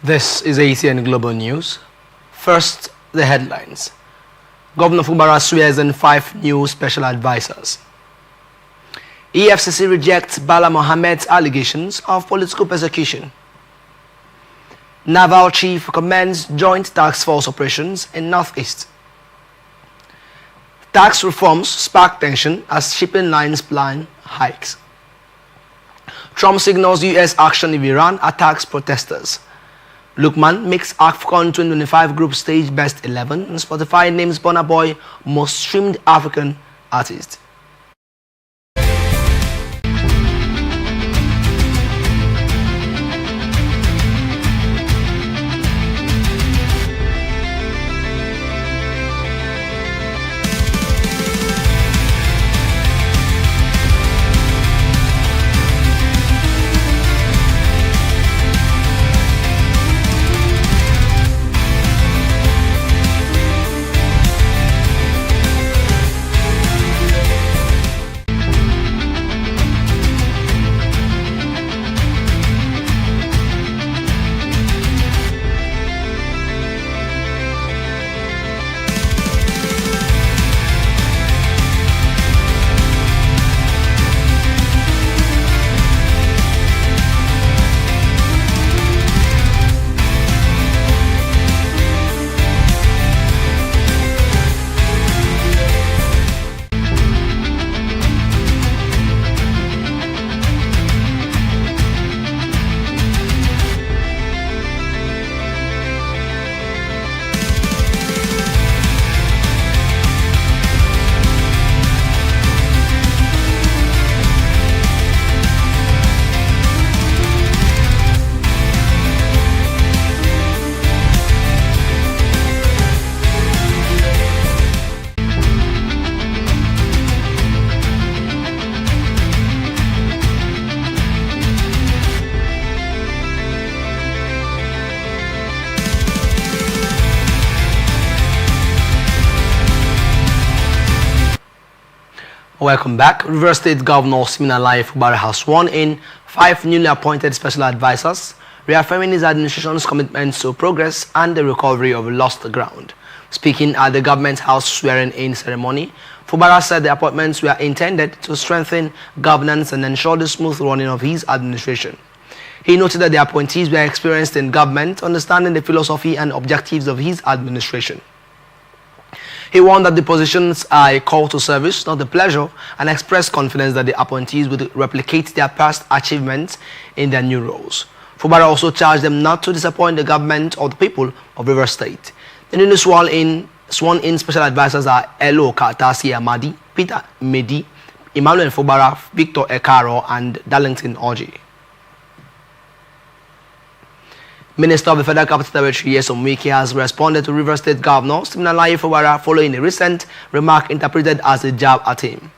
This is ATN Global News. First, the headlines. Governor Fubara swears in 5 new special advisors. EFCC rejects Bala Mohammed's allegations of political persecution. Naval Chief commends joint task force operations in Northeast. Tax reforms spark tension as shipping lines plan hikes. Trump signals U.S. action if Iran attacks protesters. Lukman makes AFCON 2025 group stage best 11 and Spotify names Burna Boy most streamed African artist. Welcome back. Rivers State Governor Siminalayi Fubara has sworn in 5 newly appointed special advisors, reaffirming his administration's commitment to progress and the recovery of lost ground. Speaking at the Government House swearing-in ceremony, Fubara said the appointments were intended to strengthen governance and ensure the smooth running of his administration. He noted that the appointees were experienced in government, understanding the philosophy and objectives of his administration. He warned that the positions are a call to service, not a pleasure, and expressed confidence that the appointees would replicate their past achievements in their new roles. Fubara also charged them not to disappoint the government or the people of Rivers State. The newly sworn-in special advisors are Elo Katasi Amadi, Peter Medi, Emmanuel Fubara, Victor Ekaro, and Darlington Oji. Minister of the Federal Capital Territory, Yesom Wike, has responded to Rivers State Governor Siminalayi Fubara following a recent remark interpreted as a jab at him.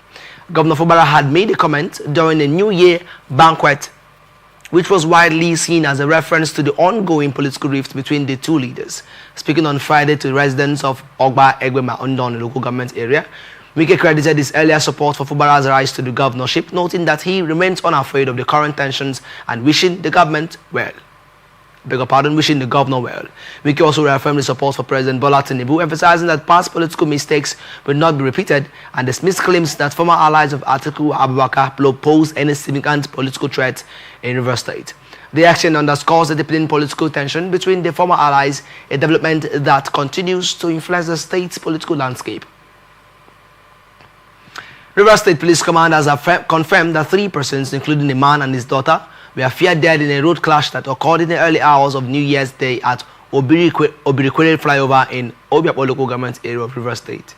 Governor Fubara had made a comment during a New Year banquet, which was widely seen as a reference to the ongoing political rift between the two leaders. Speaking on Friday to residents of Ogba Egbema Undon local government area, Wike credited his earlier support for Fubara's rise to the governorship, noting that he remains unafraid of the current tensions and wishing the government well. Wishing the governor well. Wike also reaffirmed his support for President Bola Tinubu, emphasizing that past political mistakes will not be repeated and dismissed claims that former allies of Atiku Abubakar pose any significant political threat in Rivers State. The action underscores the deepening political tension between the former allies, a development that continues to influence the state's political landscape. Rivers State Police Command has confirmed that 3 persons, including a man and his daughter, were feared dead in a road clash that occurred in the early hours of New Year's Day at Obirikwere flyover in Obiakpo local government area of Rivers State.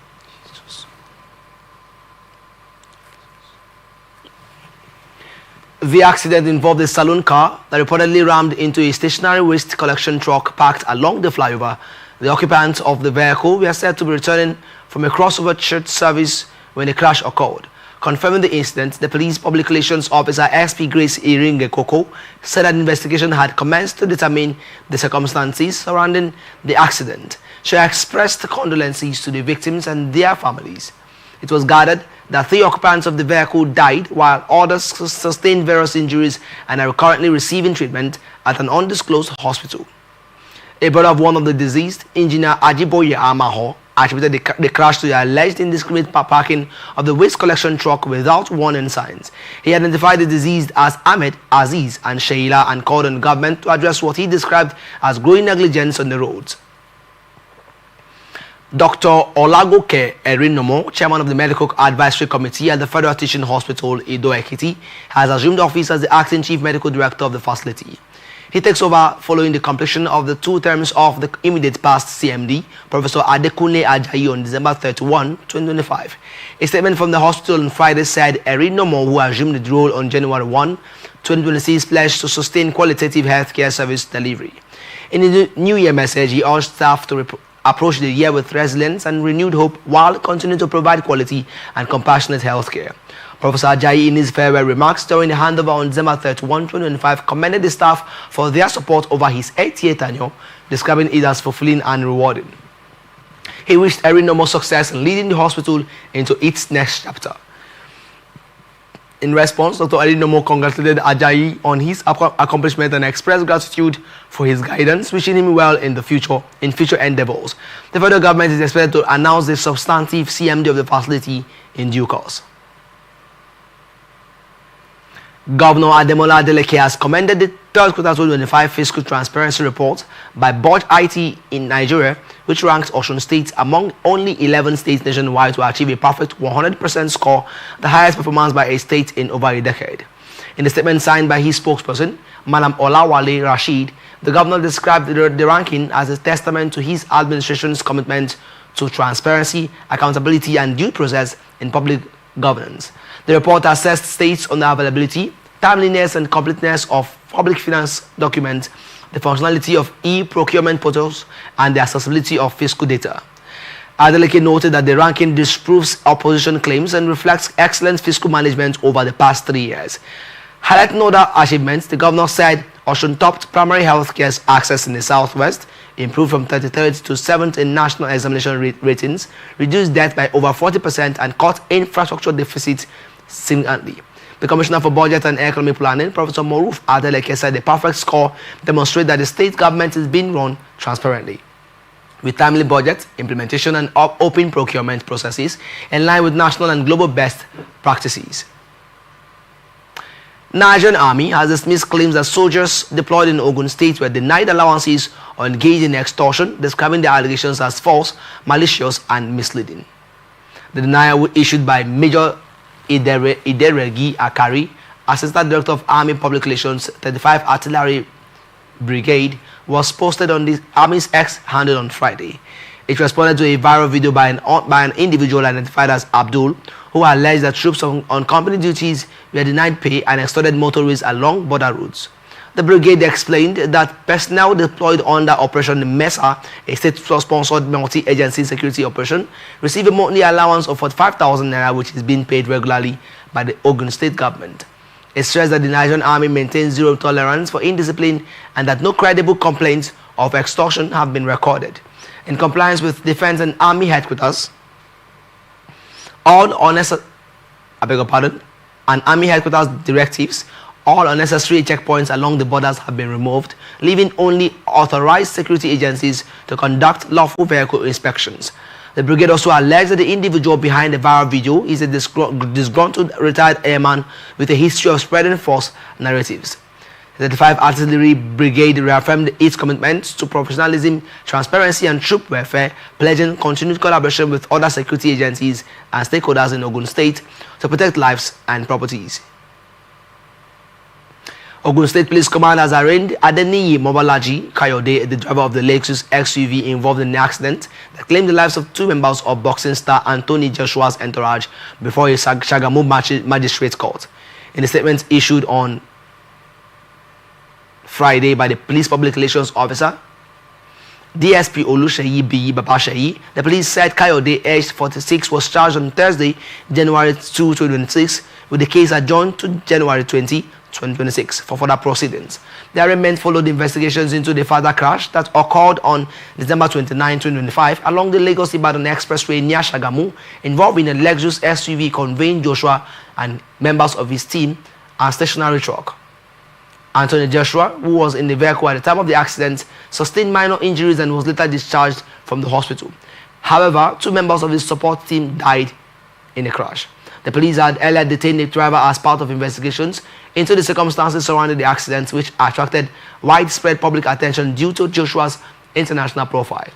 The accident involved a saloon car that reportedly rammed into a stationary waste collection truck parked along the flyover. The occupants of the vehicle were said to be returning from a crossover church service when the crash occurred. Confirming the incident, the police public relations officer SP Grace Iringe Koko said an investigation had commenced to determine the circumstances surrounding the accident. She expressed condolences to the victims and their families. It was gathered that 3 occupants of the vehicle died while others sustained various injuries and are currently receiving treatment at an undisclosed hospital. A brother of one of the deceased, engineer Ajiboye Amaho, attributed the crash to the alleged indiscriminate parking of the waste collection truck without warning signs. He identified the deceased as Ahmed, Aziz, and Sheila and called on government to address what he described as growing negligence on the roads. Dr. Olagoke Erinomo, chairman of the Medical Advisory Committee at the Federal Teaching Hospital, Edo Ekiti, has assumed office as the acting chief medical director of the facility. He takes over following the completion of the 2 terms of the immediate past CMD, Professor Adekunle Ajayi, on December 31, 2025. A statement from the hospital on Friday said Erinomo, who assumed the role on January 1, 2026, pledged to sustain qualitative healthcare service delivery. In the New Year message, he urged staff to approach the year with resilience and renewed hope while continuing to provide quality and compassionate healthcare. Professor Ajayi, in his farewell remarks during the handover on December 31, 2025, commended the staff for their support over his 8-year tenure, describing it as fulfilling and rewarding. He wished Erinomo success in leading the hospital into its next chapter. In response, Dr. Erinomo congratulated Ajayi on his accomplishment and expressed gratitude for his guidance, wishing him well in future endeavors. The federal government is expected to announce the substantive CMD of the facility in due course. Governor Ademola Adeleke has commended the third quarter 2025 fiscal transparency report by Budge IT in Nigeria, which ranks Osun State among only 11 states nationwide to achieve a perfect 100% score, the highest performance by a state in over a decade. In the statement signed by his spokesperson, Madam Olawale Rashid, the governor described the ranking as a testament to his administration's commitment to transparency, accountability, and due process in public governance. The report assessed states on the availability, timeliness, and completeness of public finance documents, the functionality of e-procurement portals, and the accessibility of fiscal data. Adeleke noted that the ranking disproves opposition claims and reflects excellent fiscal management over the past 3 years. Highlighting other achievements, the governor said Osun topped primary health care access in the southwest, improved from 33rd to 7th in national examination ratings, reduced debt by over 40%, and cut infrastructure deficit significantly. The Commissioner for Budget and Economic Planning, Professor Moruf Adeleke, said the perfect score demonstrates that the state government is being run transparently, with timely budget, implementation, and open procurement processes in line with national and global best practices. Nigerian Army has dismissed claims that soldiers deployed in Ogun State were denied allowances or engaged in extortion, describing the allegations as false, malicious, and misleading. The denial issued by Major Ideregi Akari, Assistant Director of Army Public Relations, 35 Artillery Brigade, was posted on the Army's X handle on Friday. It responded to a viral video by an individual identified as Abdul, who alleged that troops on company duties were denied pay and extorted motorists along border routes. The brigade explained that personnel deployed under Operation Mesa, a state-sponsored multi-agency security operation, received a monthly allowance of 45,000 naira, which is being paid regularly by the Ogun State government. It stressed that the Nigerian Army maintains zero tolerance for indiscipline and that no credible complaints of extortion have been recorded. In compliance with Defense and Army Headquarters, and Army Headquarters directives, all unnecessary checkpoints along the borders have been removed, leaving only authorized security agencies to conduct lawful vehicle inspections. The brigade also alleged that the individual behind the viral video is a disgruntled retired airman with a history of spreading false narratives. The 35 Artillery Brigade reaffirmed its commitment to professionalism, transparency, and troop welfare, pledging continued collaboration with other security agencies and stakeholders in Ogun State to protect lives and properties. Ogun State Police Command has arraigned Adeniyi Mobalaji Kayode, the driver of the Lexus XUV involved in the accident that claimed the lives of 2 members of boxing star Anthony Joshua's entourage before a Shagamu magistrate court. In a statement issued on Friday by the police public relations officer, DSP Olusheyi Biyi Babasheyi, the police said Kayode, aged 46, was charged on Thursday, January 2, 2026, with the case adjourned to January 20, 2026 for further proceedings. The arraignment followed investigations into the fatal crash that occurred on December 29, 2025 along the Lagos-Ibadan Expressway near Shagamu, involving a Lexus SUV conveying Joshua and members of his team and stationary truck. Anthony Joshua, who was in the vehicle at the time of the accident, sustained minor injuries and was later discharged from the hospital. However, 2 members of his support team died in the crash. The police had earlier detained the driver as part of investigations into the circumstances surrounding the accident, which attracted widespread public attention due to Joshua's international profile.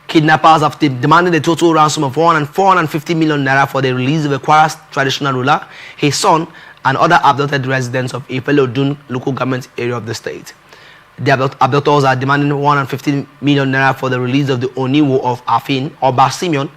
Kidnappers have demanded a total ransom of 450 million naira for the release of a Kwara traditional ruler, his son, and other abducted residents of Ifelodun local government area of the state. The abductors are demanding 150 million naira for the release of the Oniwo of Afin, Oba Simeon,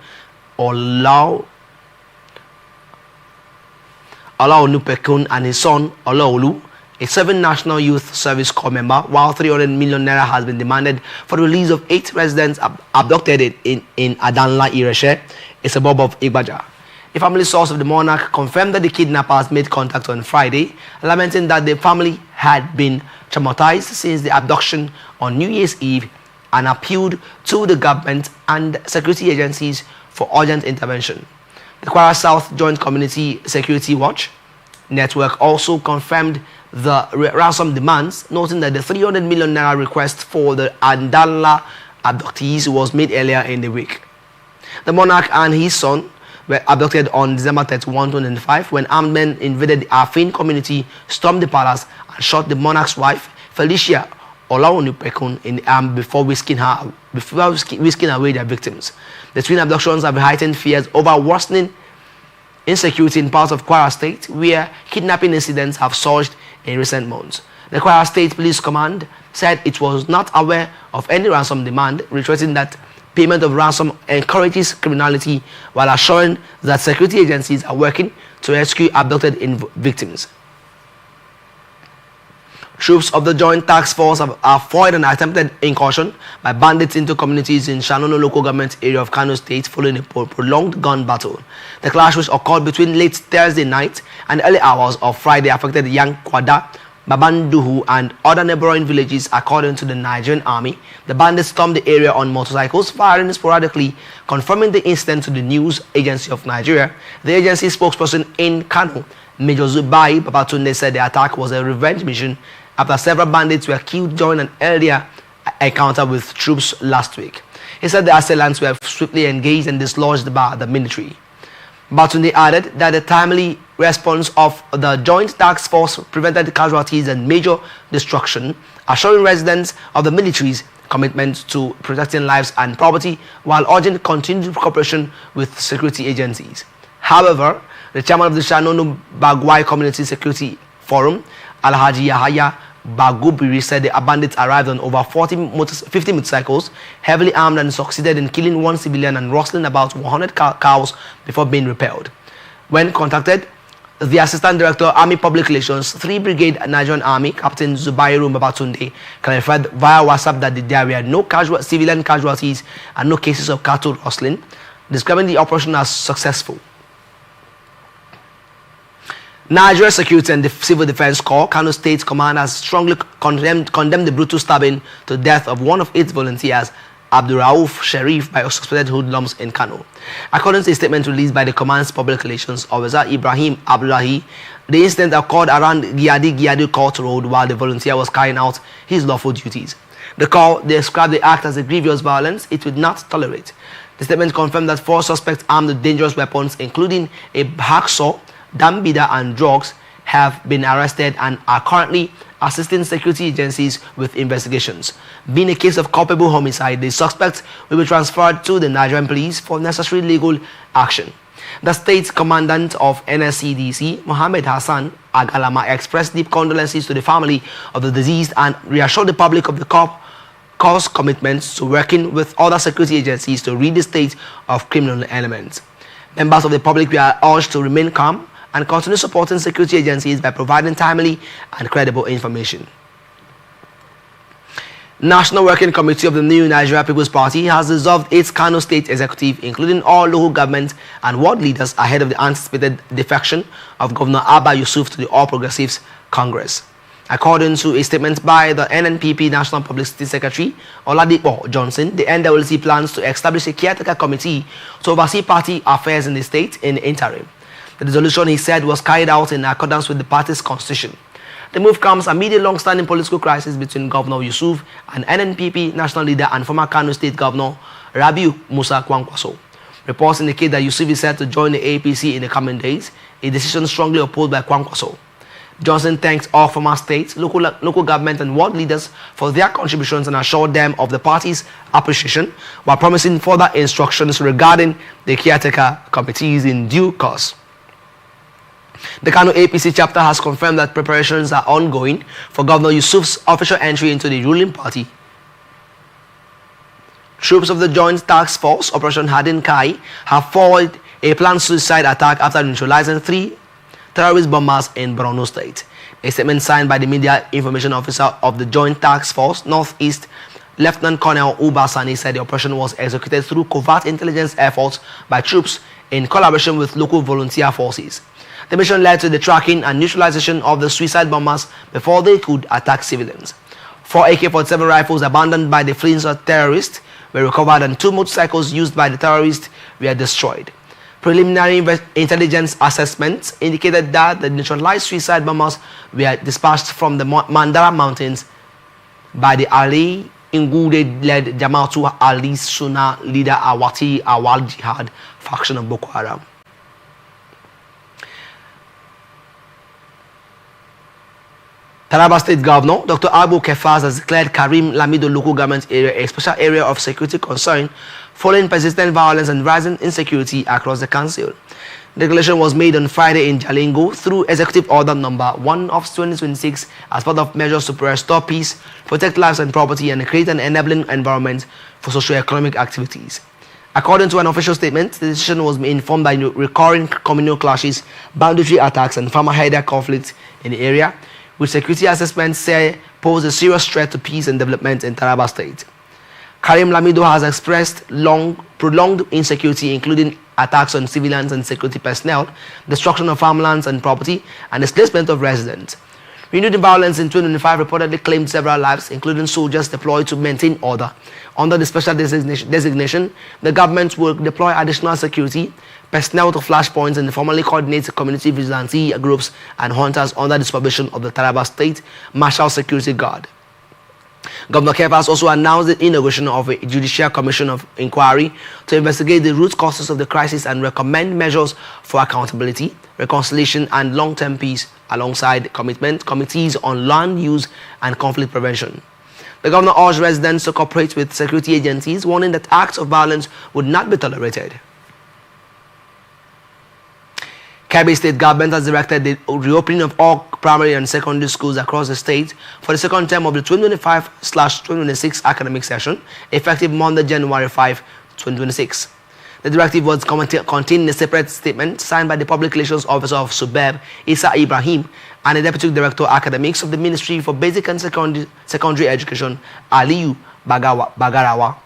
Olaonupekun, and his son, Olaolu, a 7 National Youth Service Corps member, while 300 million naira has been demanded for the release of 8 residents abducted in Adanla Ireshe, a suburb of Igbaja. The family source of the monarch confirmed that the kidnappers made contact on Friday, lamenting that the family had been traumatized since the abduction on New Year's Eve and appealed to the government and security agencies for urgent intervention. The Kwara South Joint Community Security Watch Network also confirmed the ransom demands, noting that the 300 million naira request for the Andala abductees was made earlier in the week. The monarch and his son were abducted on December 31, 2005 when armed men invaded the Afin community, stormed the palace, and shot the monarch's wife, Felicia Olaonupekun, in the arm before whisking away their victims. The twin abductions have heightened fears over worsening insecurity in parts of Kwara State, where kidnapping incidents have surged in recent months. The Kwara State Police Command said it was not aware of any ransom demand, reiterating that payment of ransom encourages criminality, while assuring that security agencies are working to rescue abducted victims. Troops of the Joint Task Force have foiled an attempted incursion by bandits into communities in Shanono local government area of Kano State following a prolonged gun battle. The clash, which occurred between late Thursday night and early hours of Friday, affected Yankwada, Babanduhu, and other neighboring villages. According to the Nigerian army, the bandits stormed the area on motorcycles, firing sporadically, confirming the incident to the News Agency of Nigeria. The agency spokesperson in Kano, Major Zubai Babatunde, said the attack was a revenge mission after several bandits were killed during an earlier encounter with troops last week. He said the assailants were swiftly engaged and dislodged by the military. Batunde added that the timely response of the Joint Task Force prevented casualties and major destruction, assuring residents of the military's commitment to protecting lives and property while urging continued cooperation with security agencies. However, the chairman of the Shanono Bagwai Community Security Forum, Alhaji Yahaya Bagubiri, said the bandits arrived on over 50 motorcycles, heavily armed, and succeeded in killing 1 civilian and rustling about 100 cows before being repelled. When contacted, the Assistant Director, Army Public Relations, 3 Brigade Nigerian Army, Captain Zubairu Babatunde, clarified via WhatsApp that there were no civilian casualties and no cases of cattle rustling, describing the operation as successful. Nigeria Security and the Civil Defense Corps, Kano State Command, has strongly condemned the brutal stabbing to death of one of its volunteers, Abdurrauf Sharif, by suspected hoodlums in Kano. According to a statement released by the command's public relations officer, Ibrahim Abdullahi, the incident occurred around Giadi Court Road while the volunteer was carrying out his lawful duties. The Corps described the act as a grievous violence it would not tolerate. The statement confirmed that 4 suspects armed with dangerous weapons, including a hacksaw, dambida, and drugs, have been arrested and are currently assisting security agencies with investigations. Being a case of culpable homicide, the suspects will be transferred to the Nigerian police for necessary legal action. The state commandant of NSCDC, Mohammed Hassan Agalama, expressed deep condolences to the family of the deceased and reassured the public of the Corps' commitments to working with other security agencies to rid the state of criminal elements. Members of the public were urged to remain calm and continue supporting security agencies by providing timely and credible information. National Working Committee of the New Nigeria People's Party has dissolved its Kano State Executive, including all local government and ward leaders, ahead of the anticipated defection of Governor Abba Yusuf to the All Progressives Congress. According to a statement by the NNPP National Publicity Secretary, Oladipo Johnson, the NWC plans to establish a caretaker committee to oversee party affairs in the state in the interim. The dissolution, he said, was carried out in accordance with the party's constitution. The move comes amid a long-standing political crisis between Governor Yusuf and NNPP national leader and former Kano State Governor Rabiu Musa Kwankwaso. Reports indicate that Yusuf is set to join the APC in the coming days, a decision strongly opposed by Kwankwaso. Johnson thanked all former states, local government and world leaders for their contributions and assured them of the party's appreciation, while promising further instructions regarding the caretaker committees in due course. The Kano APC chapter has confirmed that preparations are ongoing for Governor Yusuf's official entry into the ruling party. Troops of the Joint Task Force Operation Hardin Kai have foiled a planned suicide attack after neutralizing 3 terrorist bombers in Borno State. A statement signed by the media information officer of the Joint Task Force Northeast, Lieutenant Colonel Uba Sani, said the operation was executed through covert intelligence efforts by troops in collaboration with local volunteer forces. The mission led to the tracking and neutralization of the suicide bombers before they could attack civilians. 4 AK-47 rifles abandoned by the fleeing terrorists were recovered and 2 motorcycles used by the terrorists were destroyed. Preliminary intelligence assessments indicated that the neutralized suicide bombers were dispatched from the Mandara Mountains by the Ali Ingude-led Jamaatul Ali Sunnah leader Awati Awal Jihad faction of Boko Haram. Taraba State Governor Dr. Abu Kefas has declared Karim Lamido local government area a special area of security concern following persistent violence and rising insecurity across the council. The declaration was made on Friday in Jalingo through Executive Order Number 1 of 2026 as part of measures to restore peace, protect lives and property, and create an enabling environment for socio-economic activities. According to an official statement, the decision was informed by recurring communal clashes, boundary attacks, and farmer-herder conflicts in the area, which security assessments say pose a serious threat to peace and development in Taraba State. Karim Lamido has expressed prolonged insecurity, including attacks on civilians and security personnel, destruction of farmlands and property, and displacement of residents. Renewed violence in 2025 reportedly claimed several lives, including soldiers deployed to maintain order. Under the special designation, the government will deploy additional security personnel to flashpoints and formally coordinate community vigilante groups and hunters under the supervision of the Taraba State Martial Security Guard. Governor Kefas also announced the inauguration of a Judicial Commission of Inquiry to investigate the root causes of the crisis and recommend measures for accountability, reconciliation, and long-term peace, alongside committees on land use and conflict prevention. The governor urged residents to cooperate with security agencies, warning that acts of violence would not be tolerated. Kebbi State Government has directed the reopening of all primary and secondary schools across the state for the second term of the 2025/2026 academic session, effective Monday, January 5, 2026. The directive was contained in a separate statement signed by the Public Relations Officer of Subeb, Isa Ibrahim, and the Deputy Director Academics of the Ministry for Basic and Secondary Education, Aliyu Bagarawa.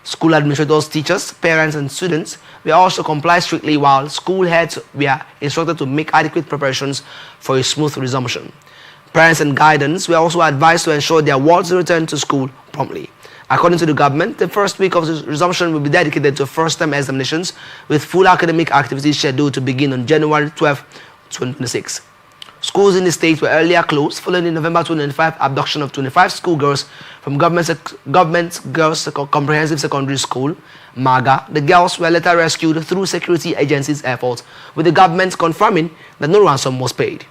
School administrators, teachers, parents, and students were also comply strictly, while school heads were instructed to make adequate preparations for a smooth resumption. Parents and guidance were also advised to ensure their wards return to school promptly. According to the government, the first week of the resumption will be dedicated to first-term examinations, with full academic activities scheduled to begin on January 12, 2026. Schools in the state were earlier closed following the November 2025 abduction of 25 schoolgirls from Government Girls Comprehensive Secondary School, MAGA. The girls were later rescued through security agencies' efforts, with the government confirming that no ransom was paid.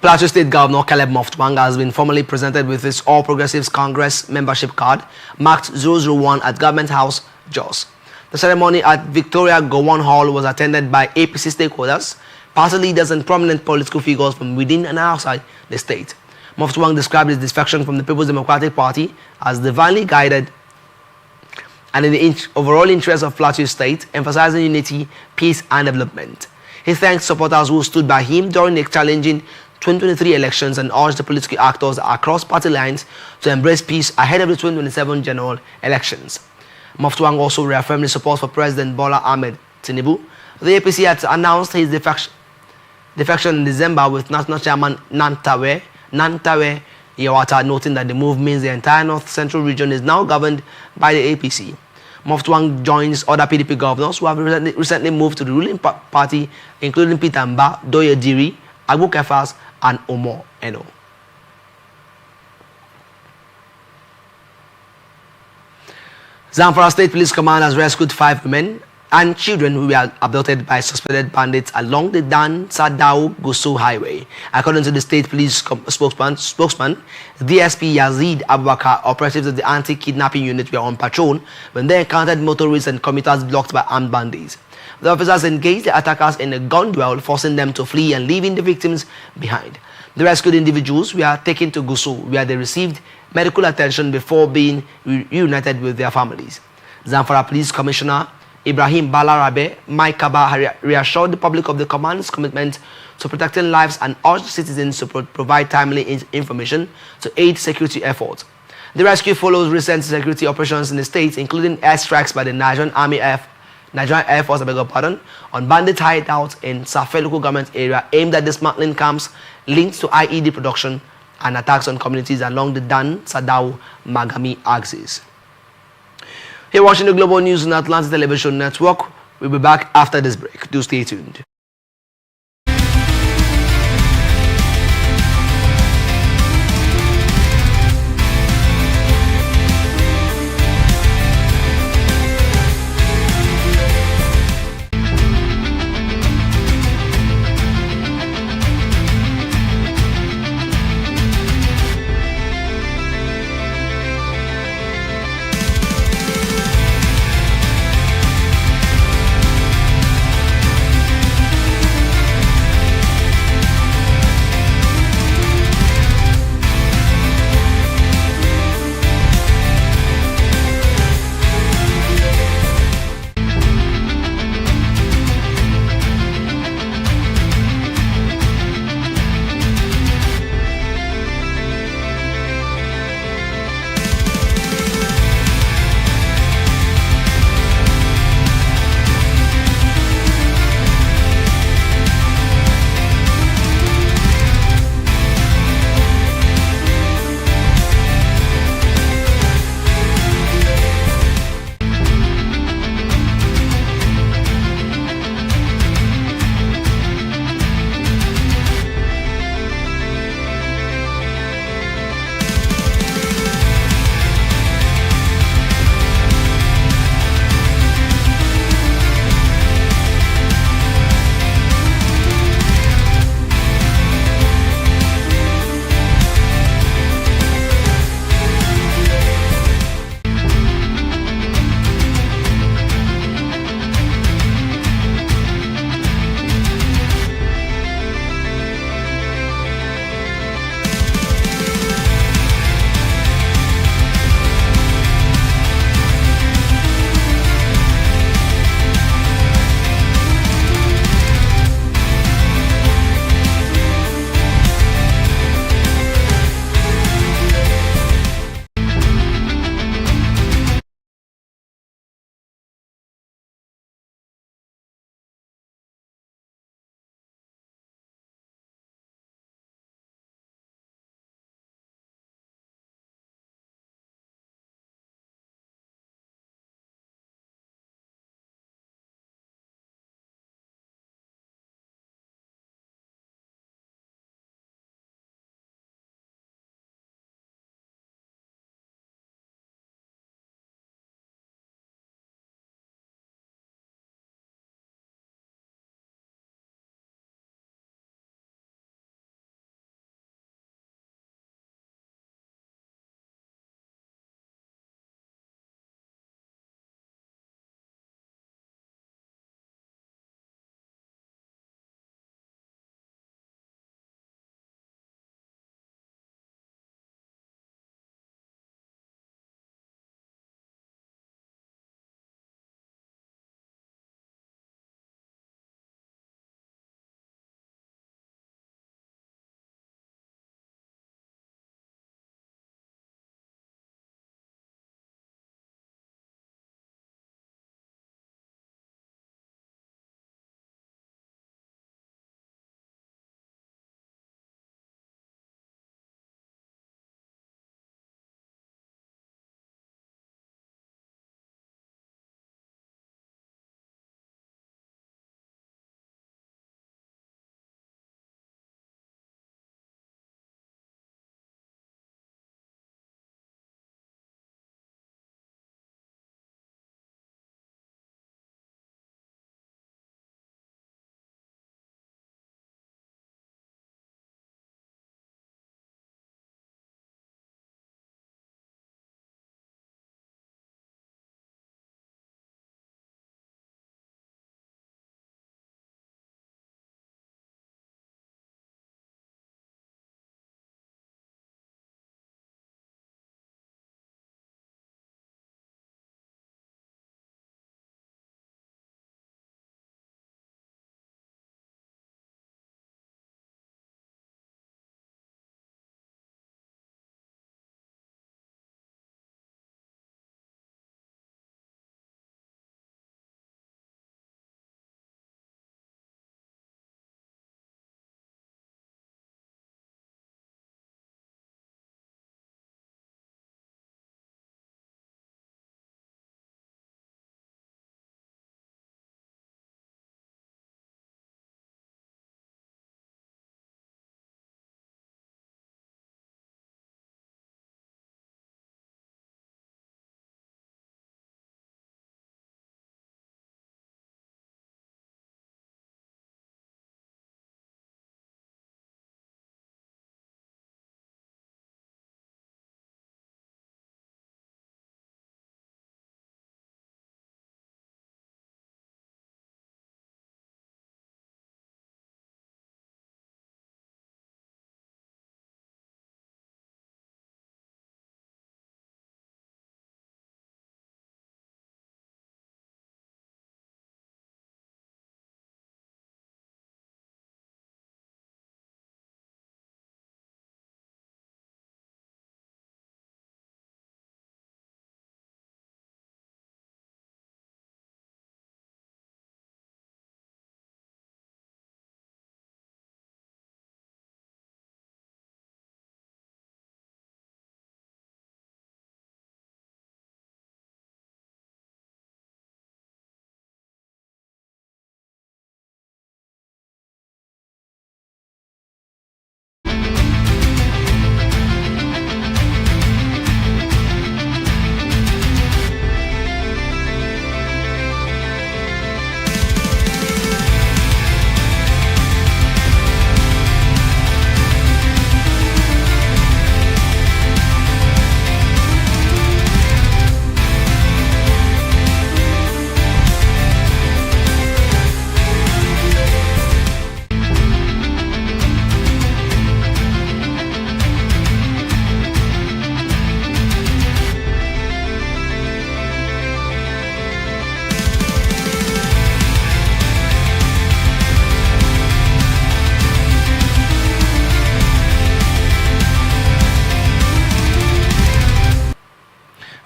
Plateau State Governor Caleb Moftwang has been formally presented with his All Progressives Congress membership card marked 001 at Government House, Jos. The ceremony at Victoria Gowon Hall was attended by APC stakeholders, party leaders, and prominent political figures from within and outside the state. Moftwang described his defection from the People's Democratic Party as divinely guided and in the overall interest of Plateau State, emphasizing unity, peace, and development. He thanked supporters who stood by him during the challenging 2023 elections and urged the political actors across party lines to embrace peace ahead of the 2027 general elections. Moftwang also reaffirmed his support for President Bola Ahmed Tinubu. The APC had announced his defection in December, with National Chairman Nantawe Yawata noting that the move means the entire North Central region is now governed by the APC. Moftuang joins other PDP governors who have recently moved to the ruling party, including Peter Mba, Doye Diri, Agbo Kefas, and Omo Eno. Zamfara State Police Command has rescued 5 women and children who were abducted by suspected bandits along the Dan Sadao Gusau Highway. According to the state police spokesman, DSP Yazid Abubakar, operatives of the anti-kidnapping unit were on patrol when they encountered motorists and commuters blocked by armed bandits. The officers engaged the attackers in a gun duel, forcing them to flee and leaving the victims behind. The rescued individuals were taken to Gusau, where they received medical attention before being reunited with their families. Zamfara Police Commissioner Ibrahim Balarabe Maikaba reassured the public of the command's commitment to protecting lives and urged citizens to provide timely information to aid security efforts. The rescue follows recent security operations in the state, including airstrikes by the Nigerian Air Force on bandit hideouts in Safe local government area aimed at dismantling camps linked to IED production and attacks on communities along the Dan Sadao Magami axis. You're watching the Global News on Atlantic Television Network. We'll be back after this break. Do stay tuned.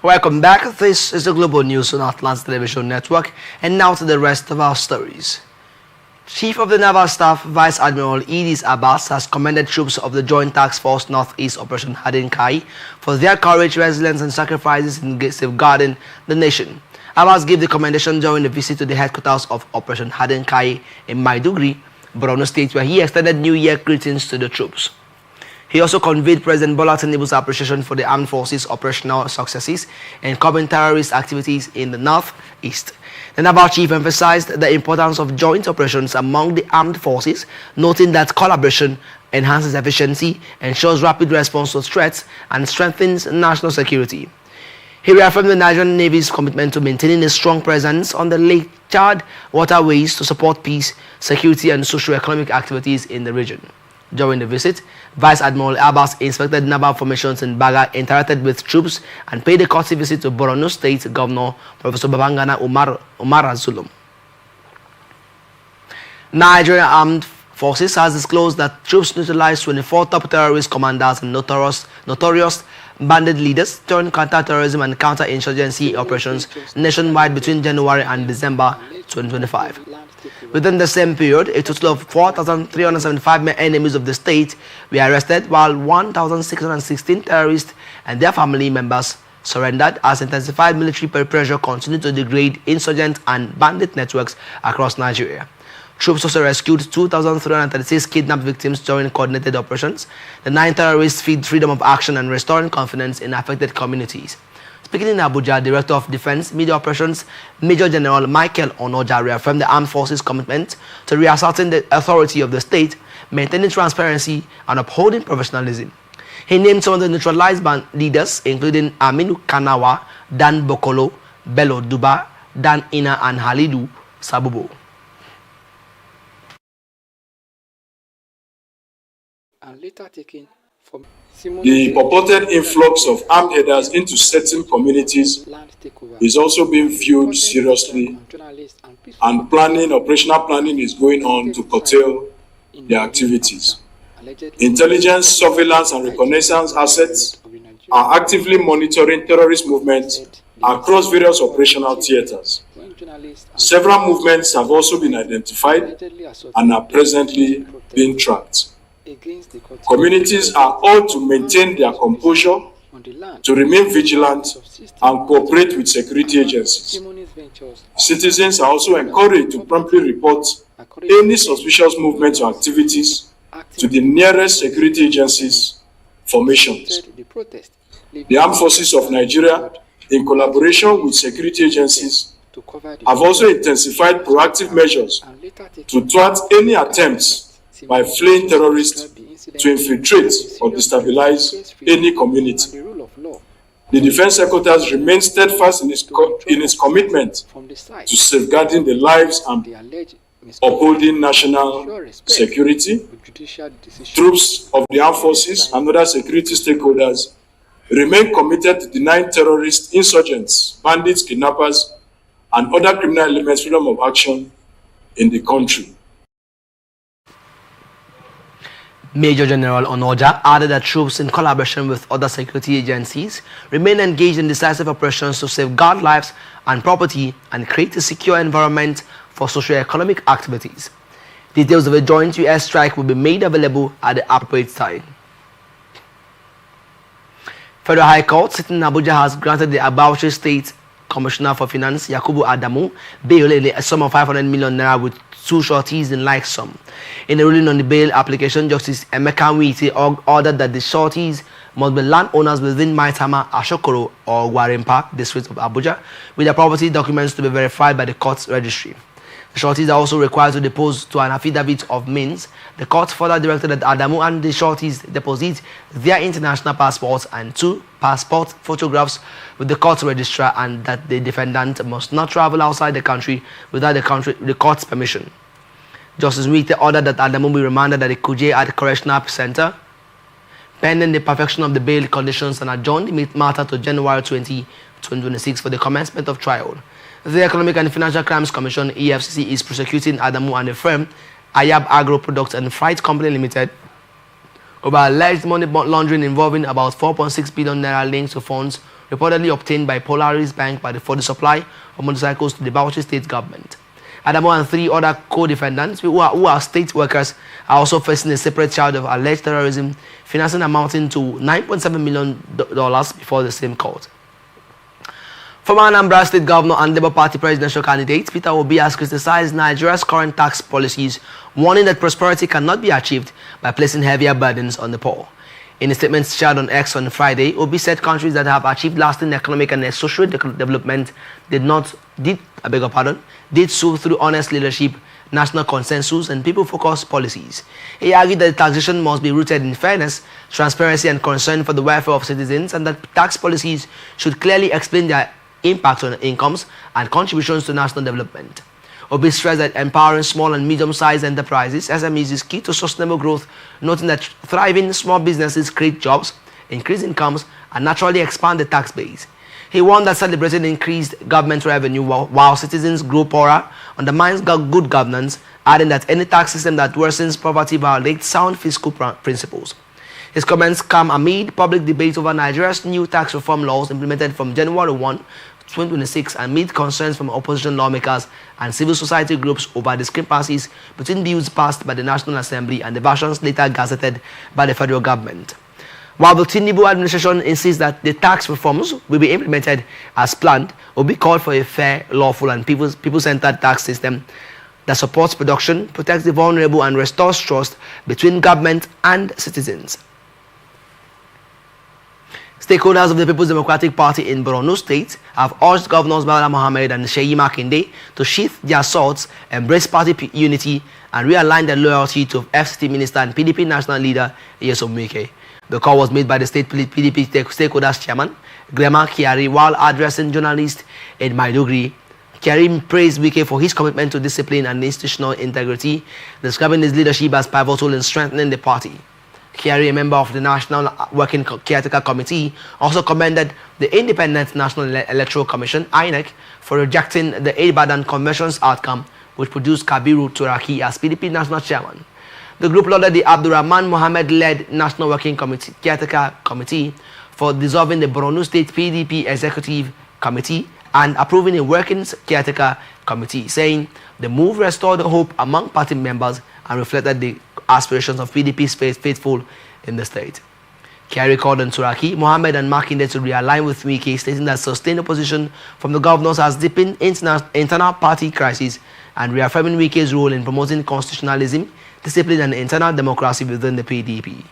Welcome back. This is the Global News on Atlantis Television Network, and now to the rest of our stories. Chief of the Naval Staff, Vice Admiral Idris Abbas, has commended troops of the Joint Task Force Northeast Operation Hadin Kai for their courage, resilience, and sacrifices in safeguarding the nation. Abbas gave the commendation during a visit to the headquarters of Operation Hadin Kai in Maiduguri, Borno State, where he extended New Year greetings to the troops. He also conveyed President Bola Tinubu's appreciation for the armed forces' operational successes in curbing terrorist activities in the northeast. The naval chief emphasized the importance of joint operations among the armed forces, noting that collaboration enhances efficiency, ensures rapid response to threats, and strengthens national security. He reaffirmed the Nigerian Navy's commitment to maintaining a strong presence on the Lake Chad waterways to support peace, security, and socio-economic activities in the region. During the visit, Vice Admiral Abbas inspected naval formations in Baga, interacted with troops, and paid a courtesy visit to Borno State Governor Professor Babangana Umara Zulum. Nigerian Armed Forces has disclosed that troops neutralized 24 top terrorist commanders and notorious bandit leaders during counter-terrorism and counter-insurgency operations nationwide between January and December 2025. Within the same period, a total of 4,375 enemies of the state were arrested, while 1,616 terrorists and their family members surrendered as intensified military pressure continued to degrade insurgent and bandit networks across Nigeria. Troops also rescued 2,336 kidnapped victims during coordinated operations. The 9 terrorists feed freedom of action and restoring confidence in affected communities. Speaking in Abuja, Director of Defense Media Operations, Major General Michael Onoja reaffirmed the armed forces' commitment to reasserting the authority of the state, maintaining transparency, and upholding professionalism. He named some of the neutralized band leaders, including Aminu Kanawa, Dan Bokolo, Bello Duba, Dan Ina, and Halidu Sabubo. And later taken from the purported influx of armed headers into certain communities is also being viewed seriously, and operational planning is going on to curtail their activities. Intelligence, surveillance, and reconnaissance assets are actively monitoring terrorist movements across various operational theaters. Several movements have also been identified and are presently being tracked. Communities are all to maintain their composure, to remain vigilant, and cooperate with security agencies. Citizens are also encouraged to promptly report any suspicious movements or activities to the nearest security agencies formations. The Armed Forces of Nigeria, in collaboration with security agencies, have also intensified proactive measures to thwart any attempts by fleeing terrorists to infiltrate or destabilize any community. The Defense Secretary remains steadfast in his commitment to safeguarding the lives and upholding national security. Troops of the armed forces and other security stakeholders remain committed to denying terrorists, insurgents, bandits, kidnappers, and other criminal elements freedom of action in the country. Major General Onoja added that troops, in collaboration with other security agencies, remain engaged in decisive operations to safeguard lives and property and create a secure environment for socio-economic activities. Details of a joint U.S. strike will be made available at the appropriate time. Federal High Court sitting in Abuja has granted the Bauchi State Commissioner for Finance, Yakubu Adamu, bail in a sum of 500 million naira with 2 shorties in like sum. In a ruling on the bail application, Justice Emeka Nwite ordered that the shorties must be landowners within Maitama, Ashokoro, or Gwarimpa district of Abuja, with their property documents to be verified by the court's registry. The shorties are also required to depose to an affidavit of means. The court further directed that Adamu and the shorties deposit their international passports and 2 passport photographs with the court's registrar, and that the defendant must not travel outside the country without the court's permission. Justice Nwite ordered that Adamu be remanded at the Kuje at the Correctional Center, pending the perfection of the bail conditions, and adjourned the matter to January 20, 2026 for the commencement of trial. The Economic and Financial Crimes Commission, EFCC, is prosecuting Adamu and the firm Ayab Agro Products and Freight Company Limited, over alleged money laundering involving about 4.6 billion naira linked to funds reportedly obtained by Polaris Bank for the supply of motorcycles to the Bauchi state government. Adamo and 3 other co-defendants who are state workers are also facing a separate charge of alleged terrorism, financing amounting to $9.7 million before the same court. Former Anambra State Governor and Labour Party presidential candidate Peter Obi has criticized Nigeria's current tax policies, warning that prosperity cannot be achieved by placing heavier burdens on the poor. In a statement shared on X on Friday, Obi said countries that have achieved lasting economic and social development did so through honest leadership, national consensus, and people-focused policies. He argued that the taxation must be rooted in fairness, transparency, and concern for the welfare of citizens, and that tax policies should clearly explain their impact on incomes and contributions to national development. Obi stressed that empowering small and medium-sized enterprises, SMEs, is key to sustainable growth, noting that thriving small businesses create jobs, increase incomes, and naturally expand the tax base. He warned that celebrating increased government revenue while citizens grow poorer undermines good governance, adding that any tax system that worsens poverty violates sound fiscal principles. His comments come amid public debate over Nigeria's new tax reform laws implemented from January 1, 2026, amid concerns from opposition lawmakers and civil society groups over discrepancies between bills passed by the National Assembly and the versions later gazetted by the federal government. While the Tinubu administration insists that the tax reforms will be implemented as planned, Obi called for a fair, lawful, and people-centered tax system that supports production, protects the vulnerable, and restores trust between government and citizens. Stakeholders of the People's Democratic Party in Borno State have urged Governors Bala Mohammed and Sheyi Makinde to sheath their swords, embrace party unity, and realign their loyalty to FCT Minister and PDP National Leader Nyesom Wike. The call was made by the state PDP stakeholders chairman, Grema Kyari, while addressing journalists in Maiduguri. Kyari praised Wike for his commitment to discipline and institutional integrity, describing his leadership as pivotal in strengthening the party. Kyari, a member of the National Working Caretaker Committee, also commended the Independent National Electoral Commission, INEC, for rejecting the Ibadan Convention's outcome, which produced Kabiru Turaki as PDP National Chairman. The group lauded the Abdurrahman Mohammed-led National Working Caretaker Committee for dissolving the Borno State PDP Executive Committee and approving a Working Caretaker Committee, saying the move restored hope among party members and reflected the aspirations of PDP's faithful in the state. Kyari called on Turaki, Mohammed, and Makinde to realign with Wike, stating that sustained opposition from the governors has deepened internal party crisis and reaffirming Wike's role in promoting constitutionalism, discipline, and internal democracy within the PDP.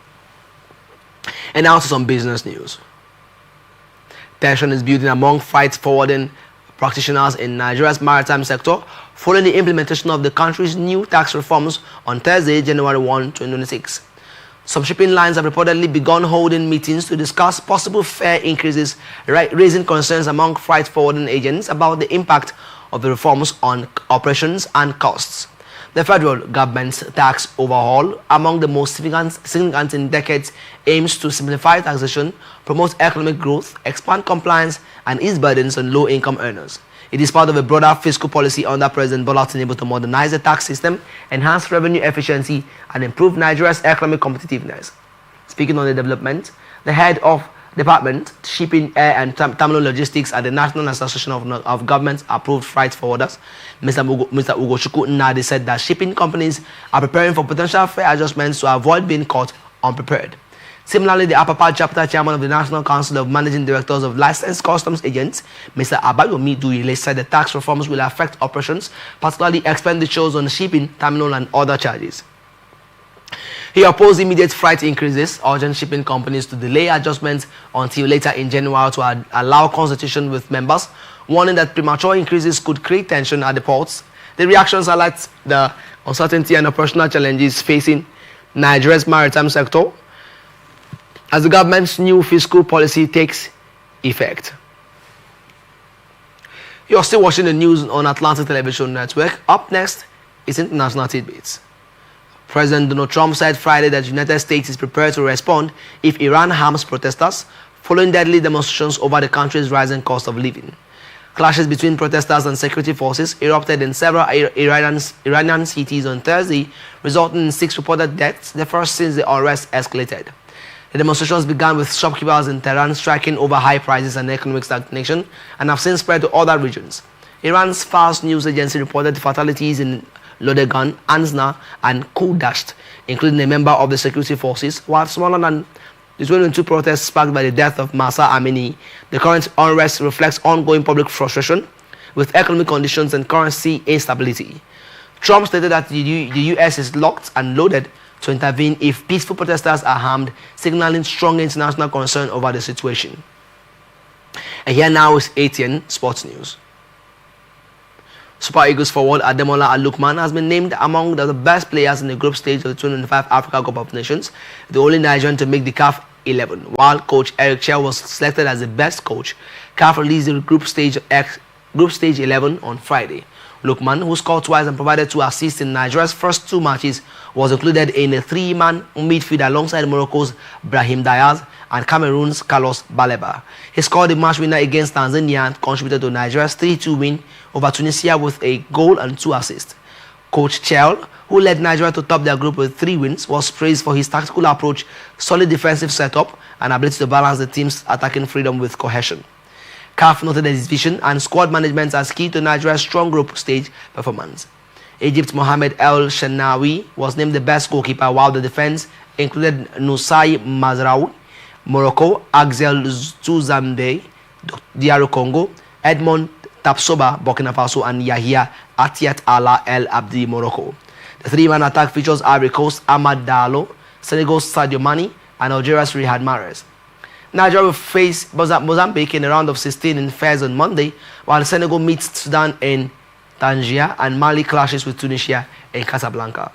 And now to some business news. Tension is building among freight forwarding practitioners in Nigeria's maritime sector following the implementation of the country's new tax reforms on Thursday, January 1, 2026. Some shipping lines have reportedly begun holding meetings to discuss possible fare increases, raising concerns among freight forwarding agents about the impact of the reforms on operations and costs. The federal government's tax overhaul, among the most significant in decades, aims to simplify taxation, promote economic growth, expand compliance, and ease burdens on low-income earners. It is part of a broader fiscal policy under President Bola Tinubu to modernize the tax system, enhance revenue efficiency, and improve Nigeria's economic competitiveness. Speaking on the development, the head of Department, Shipping, Air and Terminal Logistics at the National Association of Government-Approved Freight Forwarders, Mr. Ugochukwu Nnadi, said that shipping companies are preparing for potential fare adjustments to avoid being caught unprepared. Similarly, the Apapa Chapter Chairman of the National Council of Managing Directors of Licensed Customs Agents, Mr. Abayomi Duile, said the tax reforms will affect operations, particularly expenditures on shipping, terminal, and other charges. He opposed immediate freight increases, urging shipping companies to delay adjustments until later in January to allow consultation with members, warning that premature increases could create tension at the ports. The reactions highlight the uncertainty and operational challenges facing Nigeria's maritime sector as the government's new fiscal policy takes effect. You're still watching the news on Atlantic Television Network. Up next is International Tidbits. President Donald Trump said Friday that the United States is prepared to respond if Iran harms protesters following deadly demonstrations over the country's rising cost of living. Clashes between protesters and security forces erupted in several Iranian cities on Thursday, resulting in 6 reported deaths, the first since the unrest escalated. The demonstrations began with shopkeepers in Tehran striking over high prices and economic stagnation and have since spread to other regions. Iran's Fars news agency reported fatalities in Lodegan, Ansna, and Kudasht, including a member of the security forces, while smaller than the 2022 protests sparked by the death of Mahsa Amini. The current unrest reflects ongoing public frustration with economic conditions and currency instability. Trump stated that the U.S. is locked and loaded to intervene if peaceful protesters are harmed, signaling strong international concern over the situation. And here now is ATN Sports News. Super Eagles forward Ademola Alukman has been named among the best players in the group stage of the 2025 Africa Cup of Nations, the only Nigerian to make the CAF 11, while coach Eric Chell was selected as the best coach. CAF released the group stage 11 on Friday. Lukman, who scored twice and provided 2 assists in Nigeria's first 2 matches, was included in a 3-man midfield alongside Morocco's Brahim Diaz and Cameroon's Carlos Baleba. He scored the match winner against Tanzania and contributed to Nigeria's 3-2 win over Tunisia with a goal and 2 assists. Coach Chell, who led Nigeria to top their group with 3 wins, was praised for his tactical approach, solid defensive setup, and ability to balance the team's attacking freedom with cohesion. CAF noted his vision and squad management as key to Nigeria's strong group stage performance. Egypt's Mohamed El Shenawi was named the best goalkeeper, while the defense included Nusai Mazraoui, Morocco, Axel Tuzambe, DR Congo, Edmond Tapsoba, Burkina Faso, and Yahya Atiat Allah El Abdi, Morocco. The 3-man attack features Ivory Coast Ahmad Diallo, Senegal's Sadio Mane, and Algeria's Riyad Mahrez. Nigeria will face Mozambique in the round of 16 in Fez on Monday, while Senegal meets Sudan in Tangier and Mali clashes with Tunisia in Casablanca.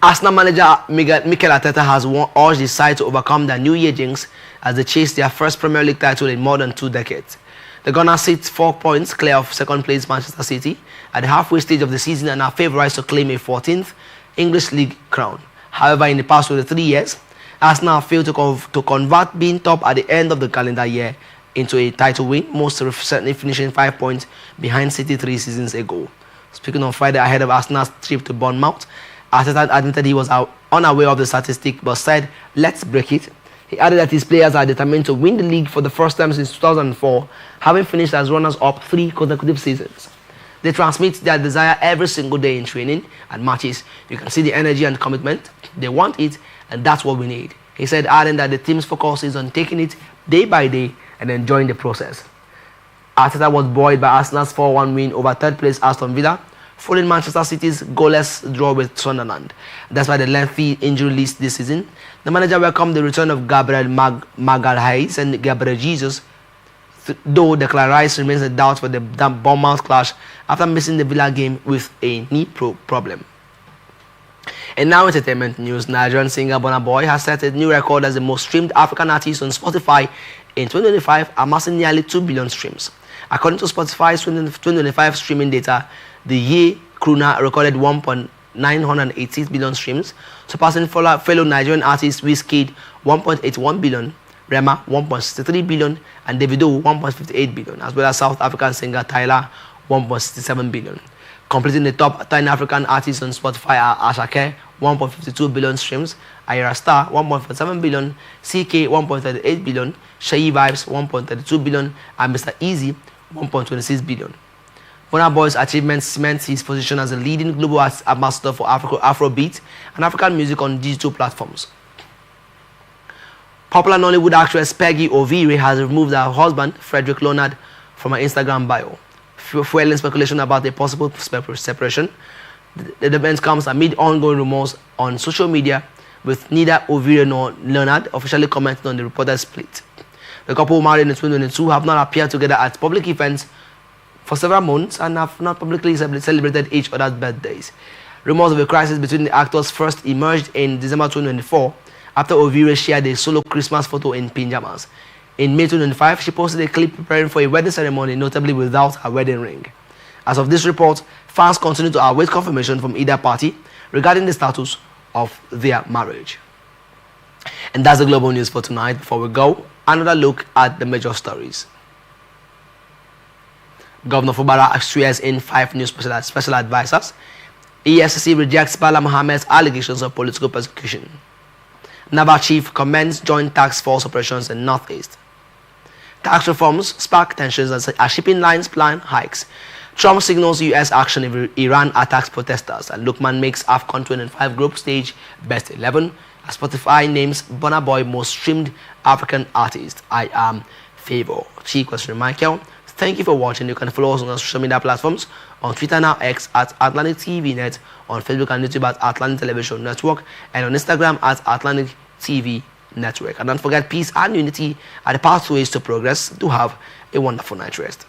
Arsenal manager Mikel Arteta has urged his side to overcome their New Year jinx as they chase their first Premier League title in more than 2 decades. The Gunners sit 4 points clear of second place Manchester City at the halfway stage of the season and are favourites to claim a 14th English League crown. However, in the past 23 years, Arsenal failed to convert being top at the end of the calendar year into a title win, most recently finishing 5 points behind City 3 seasons ago. Speaking on Friday ahead of Arsenal's trip to Bournemouth, Arteta admitted he was unaware of the statistic but said, "Let's break it." He added that his players are determined to win the league for the first time since 2004, having finished as runners-up 3 consecutive seasons. They transmit their desire every single day in training and matches. You can see the energy and commitment. They want it, and that's what we need. He said, adding that the team's focus is on taking it day by day and enjoying the process. Arteta was buoyed by Arsenal's 4-1 win over third-place Aston Villa, following Manchester City's goalless draw with Sunderland. Despite the lengthy injury list this season, the manager welcomed the return of Gabriel Magalhaes and Gabriel Jesus, though Declan Rice remains a doubt for the Bournemouth clash after missing the Villa game with a knee problem. And now entertainment news. Nigerian singer Burna Boy has set a new record as the most streamed African artist on Spotify in 2025, amassing nearly 2 billion streams. According to Spotify's 2025 streaming data, the Ye Kruna recorded 1.986 billion streams, surpassing fellow Nigerian artists Wizkid 1.81 billion, Rema 1.63 billion, and Davido 1.58 billion, as well as South African singer Tyler 1.67 billion. Completing the top 10 African artists on Spotify are Asake 1.52 billion streams, Ayra Star 1.47 billion, CK 1.38 billion, Shayi Vibes 1.32 billion, and Mr. Easy 1.26 billion. Burna Boy's achievements cement his position as a leading global ambassador for Afrobeat and African music on digital platforms. Popular Nollywood actress Peggy Ovire has removed her husband, Frederick Leonard, from her Instagram bio, fueling speculation about a possible separation. The event comes amid ongoing rumors on social media, with neither Ovire nor Leonard officially commenting on the reported split. The couple married in 2022 have not appeared together at public events for several months and have not publicly celebrated each other's birthdays. Rumors of a crisis between the actors first emerged in December 2024 after Ovire shared a solo Christmas photo in pajamas. In May 2025, she posted a clip preparing for a wedding ceremony, notably without her wedding ring. As of this report, fans continue to await confirmation from either party regarding the status of their marriage. And that's the global news for tonight. Before we go, another look at the major stories. Governor Fubara swears in 5 new special advisors. EFCC rejects Bala Mohammed's allegations of political persecution. Naval Chief commends joint task force operations in Northeast. Tax reforms spark tensions as shipping lines plan hikes. Trump signals U.S. action if Iran attacks protesters. And Lukman makes AFCON 25 group stage best 11. As Spotify names Burna Boy most streamed African artist. I am Favor. Chief question Michael. Thank you for watching. You can follow us on our social media platforms on Twitter now X at Atlantic TV Net, on Facebook and YouTube at Atlantic Television Network, and on Instagram at Atlantic TV Network. And don't forget, peace and unity are the pathways to progress. Do have a wonderful night rest.